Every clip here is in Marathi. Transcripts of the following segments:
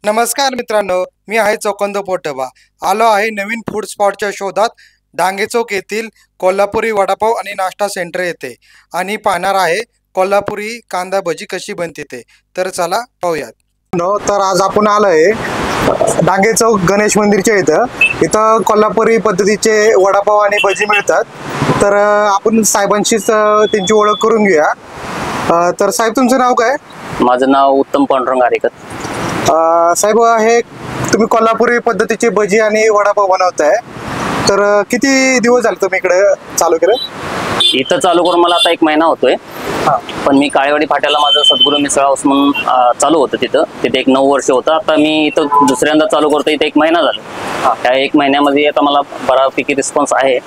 नमस्कार मित्रांनो, मी आहे चौकंद पोटबा. आलो आहे नवीन फूड स्पॉटच्या शोधात. डांगे चौक येथील कोल्हापुरी वडापाव आणि नाश्ता सेंटर येथे आणि पाहणार आहे कोल्हापुरी कांदा भजी कशी बनते ते. तर चला पाहूयात. तर आज आपण आलोय डांगे चौक गणेश मंदिरच्या इथं कोल्हापुरी पद्धतीचे वडापाव आणि भजी मिळतात. तर आपण साहेबांशीच त्यांची ओळख करून घेऊया. तर साहेब, तुमचं नाव काय? माझं नाव उत्तम पांडुरंग आरेकर. साहेब, हे तुम्ही कोल्हापुरी पद्धतीची भजी आणि वडापाव बनवताय, तर किती दिवस झाले तुम्ही इकडे चालू केलं? इथं चालू करून मला आता 1 महिना होतोय. पण मी काळेवाडी फाट्याला माझं सद्गुरू मिसळ हाऊस म्हणून चालू होतं तिथे 9 वर्ष होतं. आता मी इथं दुसऱ्यांदा चालू करतो. इथे 1 महिना झाला. त्या 1 महिन्यामध्ये आता मला बऱ्यापैकी रिस्पॉन्स आहे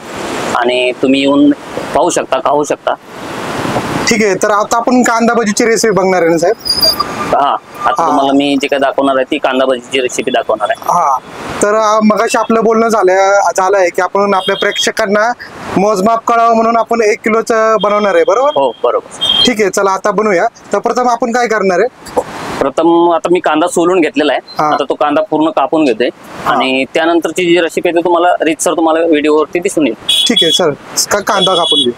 आणि तुम्ही येऊन पाहू शकता, खाऊ शकता. ठीक आहे, तर आता आपण कांदा भजीची रेसिपी बघणार आहे ना साहेब? आता तुम्हाला मी जे काय दाखवणार आहे ती कांदा भजीची रेसिपी दाखवणार आहे. तर मगाशी आपलं बोलणं झालंय की आपण आपल्या प्रेक्षकांना मोजमाप कळावं म्हणून आपण 1 किलोचं बनवणार आहे, बरोबर? हो, बरोबर. ठीक आहे, चला आता बनवूया. तर प्रथम आपण काय करणार आहे? प्रथम आता मी कांदा सोलून घेतलेला आहे. आता तो कांदा पूर्ण कापून घेतोय आणि त्यानंतरची जी रेसिपी आहे तुम्हाला रीतसर तुम्हाला व्हिडिओवरती दिसून येईल. ठीक आहे सर, कांदा कापून घेऊ.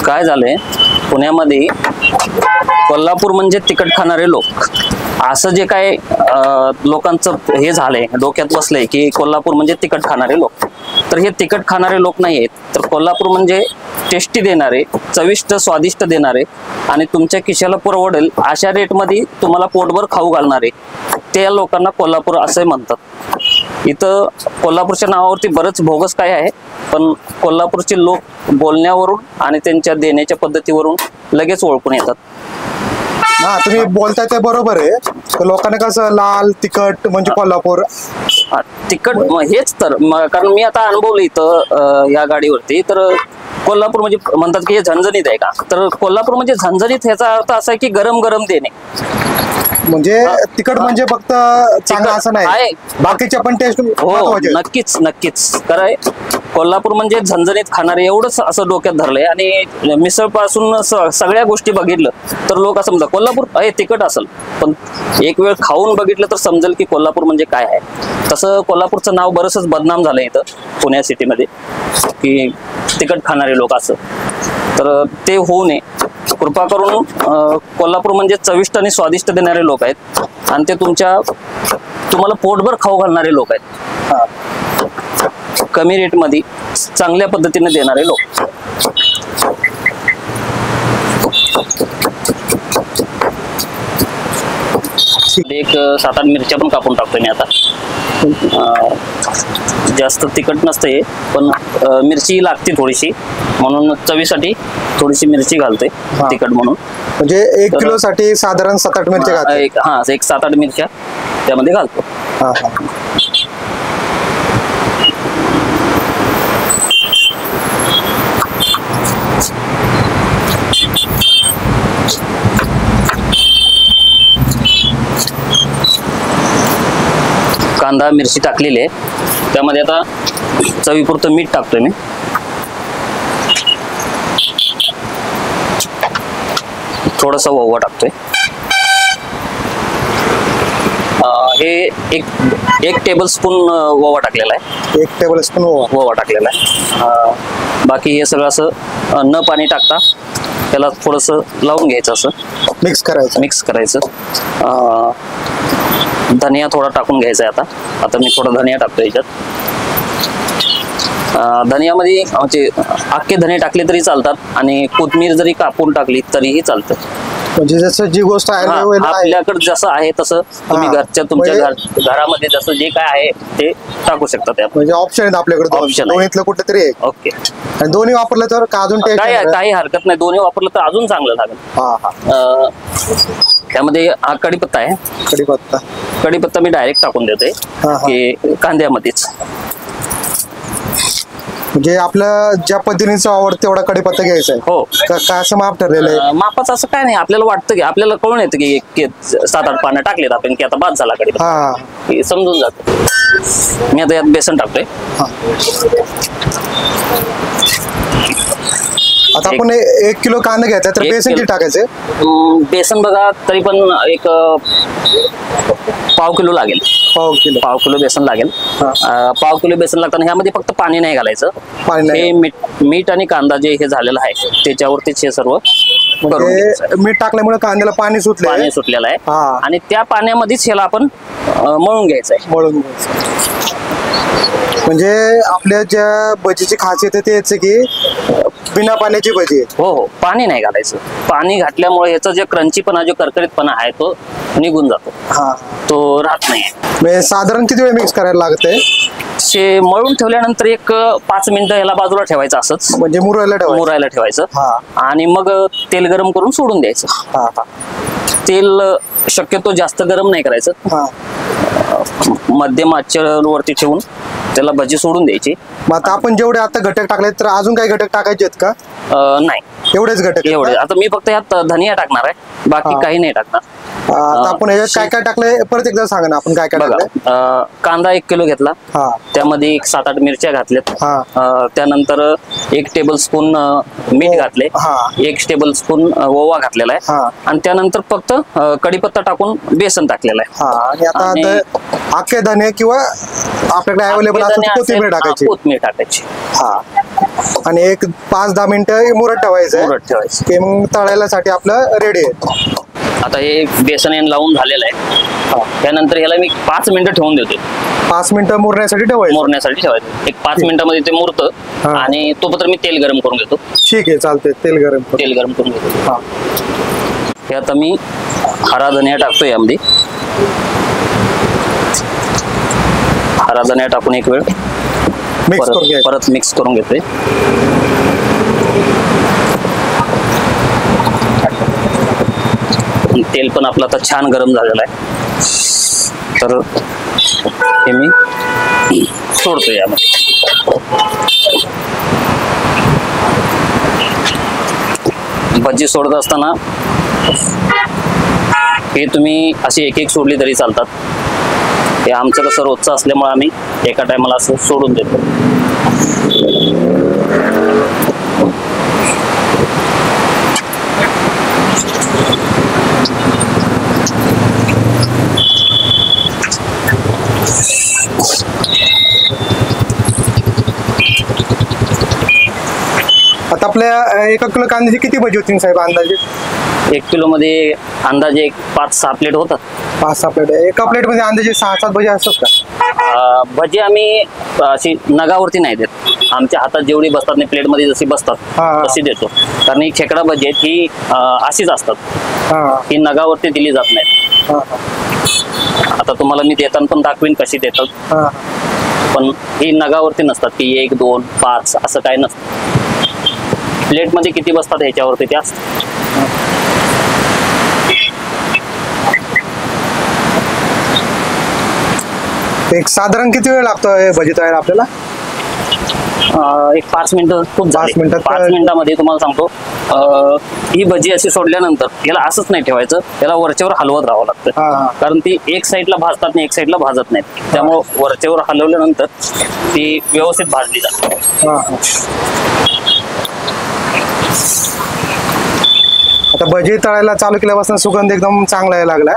काय झालंय, पुण्यामध्ये कोल्हापूर म्हणजे तिखट खाणारे लोक असं जे काय लोकांचं हे झालंय, डोक्यात बसलंय की कोल्हापूर म्हणजे तिखट खाणारे लोक. तर हे तिखट खाणारे लोक नाही आहेत. तर कोल्हापूर म्हणजे टेस्टी देणारे, चविष्ट स्वादिष्ट देणारे आणि तुमच्या खिशाला परवडेल अशा रेटमध्ये तुम्हाला पोटभर खाऊ घालणारे, त्या लोकांना कोल्हापूर असे म्हणतात. इथं कोल्हापूरच्या नावावरती बरंच बोगस काय आहे, पण कोल्हापूरचे लोक बोलण्यावरून आणि त्यांच्या देण्याच्या पद्धतीवरून लगेच ओळखून येतात. तुम्ही बोलताय ते बरोबर आहे. लोकांना कसं लाल तिखट म्हणजे कोल्हापूर तिखट हेच तर, कारण मी आता अनुभवलं इथं या गाडीवरती. तर कोल्हापूर म्हणजे म्हणतात की हे झणझणीत आहे का, तर कोल्हापूर म्हणजे झणझणीत ह्याचा अर्थ असा आहे की गरम गरम देणे. म्हणजे तिखट म्हणजे फक्त चांगलं असं नाही, बाकीच्या पण टेस्ट. हो, नक्कीच नक्कीच. काय कोल्हापूर म्हणजे झणझणीत खाणारे एवढंच असं डोक्यात धरलंय. आणि मिसळ पासून सगळ्या गोष्टी बघितलं तर लोक असं म्हणतात कोल्हापूर तिखट असेल, पण एक वेळ खाऊन बघितलं तर समजेल की कोल्हापूर म्हणजे काय आहे. तसं कोल्हापूरचं नाव बरंचसं बदनाम झालंय इथं पुण्या सिटीमध्ये की तिखट खाणारे लोक असं. तर ते होऊ नये, कृपा करून. कोल्हापूर म्हणजे चविष्ट आणि स्वादिष्ट देणारे लोक आहेत आणि ते तुम्हाला पोटभर खाऊ घालणारे लोक आहेत. कमी रेटमध्ये चांगल्या पद्धतीने देणारे लोक. एक 7-8 मिरच्या पण कापून टाकतोय मी आता. जास्त तिखट नसते, पण मिरची लागते थोडीशी, म्हणून चवीसाठी थोडीशी मिरची घालतोय तिखट म्हणून. म्हणजे 1 किलो साठी साधारण 7-8 मिरच्या घालतो. एक 7-8 मिरच्या त्यामध्ये घालतो. कांदा मिरची टाकलेली आहे, त्यामध्ये आता चवीपुरतं मीठ टाकतोय मी. थोडासा ओवा टाकतोय. हे एक टेबलस्पून ओवा टाकलेला आहे. 1 टेबलस्पून ओवा टाकलेला आहे. बाकी हे सगळं असं न पाणी टाकता त्याला थोडंसं लावून घ्यायचं, असं मिक्स करायचं. धनिया थोडा टाकून घ्यायचा आहे. आता मी थोडा धनिया टाकतो याच्यात. धनियामध्ये म्हणजे अख्खे धने टाकले तरी चालतात आणि कोथिंबीर जरी कापून टाकली तरीही चालतं. म्हणजे जसं जी गोष्ट आपल्याकडे जसं आहे तसं तुम्ही तुमच्या घरामध्ये जसं जे काय आहे ते टाकू शकता. त्या म्हणजे ऑप्शन आहेत आपल्याकडे, ऑप्शन दोन्हीतलं कुठेतरी आहे. ओके. आणि दोन्ही वापरलं तर अजून काही हरकत नाही. दोन्ही वापरलं तर अजून चांगलं लागेल. त्यामध्ये हा कढीपत्ता आहे. कढीपत्ता मी डायरेक्ट टाकून देतोय की कांद्यामध्येच. म्हणजे आपल्या ज्या पद्धतीने आवडतं तेवढा कढीपत्ता घ्यायचा आहे. हो. काय असं माप ठरलेलं आहे? मापाचं असं काय नाही. आपल्याला वाटतं की आपल्याला कळून येतं की 7-8 पानं टाकलेत आपण की आता बाद झाला कढीपत्ता, समजून जातं. मी आता यात बेसन टाकतोय. आता आपण 1 किलो कांदा घ्यायचा तर 1 बेसन किती किलो. टाकायचं? बेसन बघा तरी पण एक पाव किलो लागेल. पाव किलो बेसन लागेल. पाव किलो बेसन लागताना ह्यामध्ये फक्त पाणी नाही घालायचं. पाणी नाही. हे मीठ आणि कांदा जे हे झालेलं आहे त्याच्यावरतीच हे सर्व करून घ्यायचं. मीठ टाकल्यामुळे कांद्याला पाणी सुटलेलं आहे आणि त्या पाण्यामध्येच ह्याला आपण मळून घ्यायचं आहे. मळून घ्यायचं म्हणजे आपल्या ज्या भजीची खासियत आहे तेच आहे की बिना पाण्याची भजी आहे. हो, पाणी नाही घालायचं. पाणी घातल्यामुळे ह्याचा जे क्रंचीपणा जो करकरीतपणा आहे तो निघून जातो. तो राहत नाही. म्हणजे साधारण किती वेळ मिक्स करायला लागतंय? मळून ठेवल्यानंतर एक 5 मिनिटं याला बाजूला ठेवायचं असंच. म्हणजे मुरायला ठेवायचं आणि मग तेल गरम करून सोडून द्यायचं. तेल शक्यतो जास्त गरम नाही करायचं. मध्यम आचेवरती ठेवून त्याला भजी सोडून द्यायची. मग आता आपण जेवढे आता घटक टाकले तर अजून काही घटक टाकायचे आहेत का? नाही, एवढेच घटक. एवढे. आता मी फक्त यात धनिया टाकणार आहे, बाकी काही नाही टाकणार. आता आपण ह्याच्यात काय काय टाकलंय परत एकदा सांगा ना, आपण काय काय टाकलंय? कांदा 1 किलो घेतला, त्यामध्ये 7-8 मिरच्या घातल्यात, त्यानंतर 1 टेबलस्पून मीठ घातले, 1 टेबलस्पून ओवा घातलेला आहे आणि त्यानंतर फक्त कढीपत्ता टाकून बेसन टाकलेलं आहे. आणि आता अख्खे धने किंवा आपल्याकडे अवेलेबल असेल कोथिंबीर टाकायची. आणि एक 5-10 मिनिटं मुरत ठेवायचं. ते मग तळायलासाठी आपलं रेडी आहे. आता हे बेसन लावून झालेलं आहे. त्यानंतर ह्याला मी 5 मिनिटं ठेवून देतो. 5 मिनिटं मुरण्यासाठी ठेवायचं. एक 5 मिनिटांमध्ये ते मुरतं आणि तोपर्यंत मी तेल गरम करून घेतो. ठीक आहे, चालतंय. तेल गरम करून घेतो. हे आता मी हरा धनिया टाकतो यामध्ये. हरा धनिया टाकून एक वेळ परत मिक्स करून घेतोय. तेल पण आपलं आता छान गरम झालेलं आहे, तर हे मी सोडतो यामध्ये. भजी सोडत असताना हे तुम्ही अशी एक सोडली तरी चालतात. हे आमचं कसं रोजचं असल्यामुळे आम्ही एका टायमाला असं सोडून देतो. आता आपल्या 1 किलो कांद्याची किती भजी होती साहेब अंदाजे? 1 किलो मध्ये अंदाजे 5-6 प्लेट होतात. 5-6 प्लेट. एका प्लेट मध्ये अंदाजे 6-7 भजी असतात का? भजी आम्ही अशी नगावरती नाही देत. आमच्या हातात जेवढी बसतात नाही, प्लेट मध्ये जशी बसतात तशी देतो. कारण ही खेकडा भजी आहेत, ही अशीच असतात. ही नगावरती दिली जात नाही. आता तुम्हाला मी देताना पण दाखवीन कशी देतात. पण ही नगावरती नसतात की 1, 2, 5 असं काही नसतं. प्लेट मध्ये किती बसतात ह्याच्यावरती ते असतं. एक साधारण किती वेळ लागतो भजी तयार आपल्याला? एक 5 मिनिटं खूप झाले. 5 मिनिटांमध्ये तुम्हाला सांगतो, ही भजी अशी सोडल्यानंतर याला असंच नाही ठेवायचं, याला वरच्यावर हलवत राहावं लागतं. कारण ती एक साईडला भाजतात आणि एक साईडला भाजत नाहीत. त्यामुळे वरच्यावर हलवल्यानंतर ती व्यवस्थित भाजली जाते. आता भजी तळायला चालू केल्यापासून सुगंध एकदम चांगला यायला लागला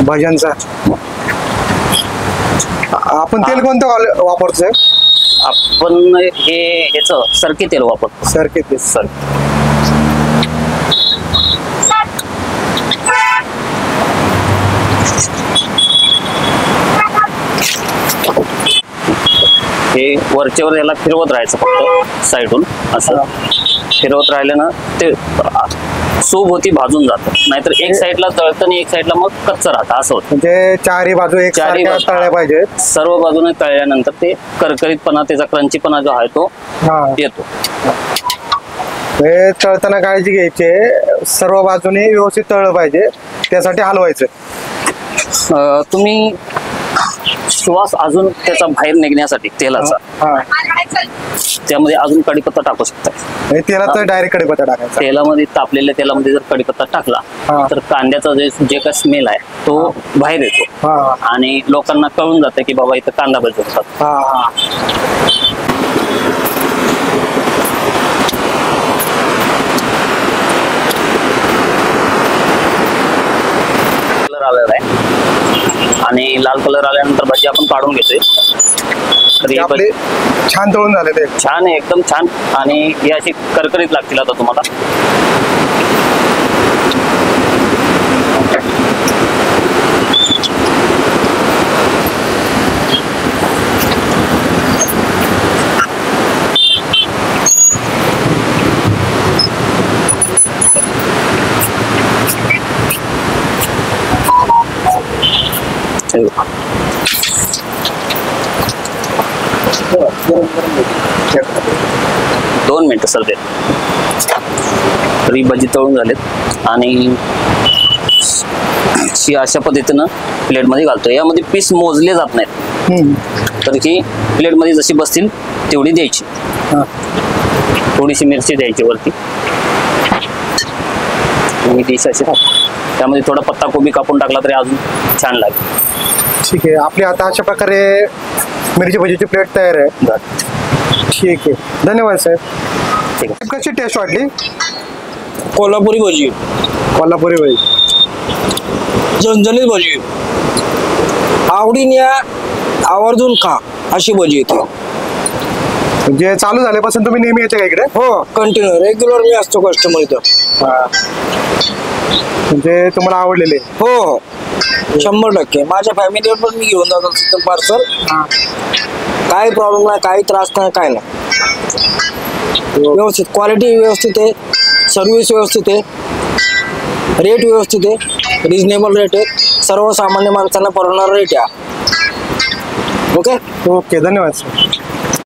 भज्यांचा. आपण तेल कोणतं वापरतोय? आपण ह्याच सरकी तेल वापरतो. सरकी तेल. हे वरच्यावर याला फिरवत राहायचं फक्त साईडून. असं फिरवत राहिल्यानं ते सूप होती भाजून जातं. नाहीतर एक साईडला तळतं आणि एक साईडला मग कच्चं राहतं. असं होतं. म्हणजे चारही बाजू तळल्या पाहिजे. सर्व बाजूने तळल्यानंतर ते करकरीतपणा, त्याचा क्रंचीपणा जो आहे तो येतो. हे तळताना काळजी घ्यायची, सर्व बाजूने व्यवस्थित तळलं पाहिजे, त्यासाठी हलवायचं. तुम्ही श्वास अजून त्याचा बाहेर निघण्यासाठी तेलाचा त्यामध्ये अजून कढीपत्ता टाकू शकता. तेलात डायरेक्ट कढीपत्ता टाकायचा. तेलामध्ये तापलेल्या तेलामध्ये जर कढीपत्ता टाकला तर कांद्याचा जे काय स्मेल आहे तो बाहेर येतो आणि लोकांना कळून जातं की बाबा इथं कांदा भजी होतात. लाल कलर आल्यानंतर भजी आपण काढून घेतोय. तर ही आपले छान तळून झालेले आहेत. छान आहे, एकदम छान. आणि ही अशी करकरीत लागतील आता तुम्हाला. हे बघा. 2 मिनिटं सर ते. तरी भजी तळून झालेत आणि ही अशा पद्धतीनं प्लेटमध्ये घालतो. यामध्ये पीस मोजले जात नाहीत, तर ही प्लेटमध्ये जशी बसतील तेवढी द्यायची. थोडीशी मिरची द्यायची वरती. आणि डिश अशी त्यामध्ये थोडा पत्ता कोबी कापून टाकला तरी अजून छान लागेल. ठीक आहे, आपली आता अशा प्रकारे मिरची भजीची प्लेट तयार आहे. ठीक आहे, धन्यवाद साहेब. ठीक आहे. कशी टेस्ट वाटली? कोल्हापुरी भजी, कोल्हापुरी भजी झणझणीत भजी, आवडीने या, आवर्जून खा अशी भजी येते. म्हणजे चालू झाल्यापासून तुम्ही नेहमी येते का इकडे? हो, कंटिन्यू रेग्युलर मी असतो कस्टमर इथं. म्हणजे तुम्हाला आवडलेले? हो, 100%. माझ्या फॅमिलीवर पण मी घेऊन जातो तिथं पार्सल. काही प्रॉब्लेम नाही, काही त्रास नाही, काय नाही. व्यवस्थित क्वालिटी व्यवस्थित आहे, सर्व्हिस व्यवस्थित आहे, रेट व्यवस्थित आहे, रिजनेबल रेट आहे, सर्वसामान्य माणसांना परवडणारा रेट आहे. ओके ओके, धन्यवाद सर.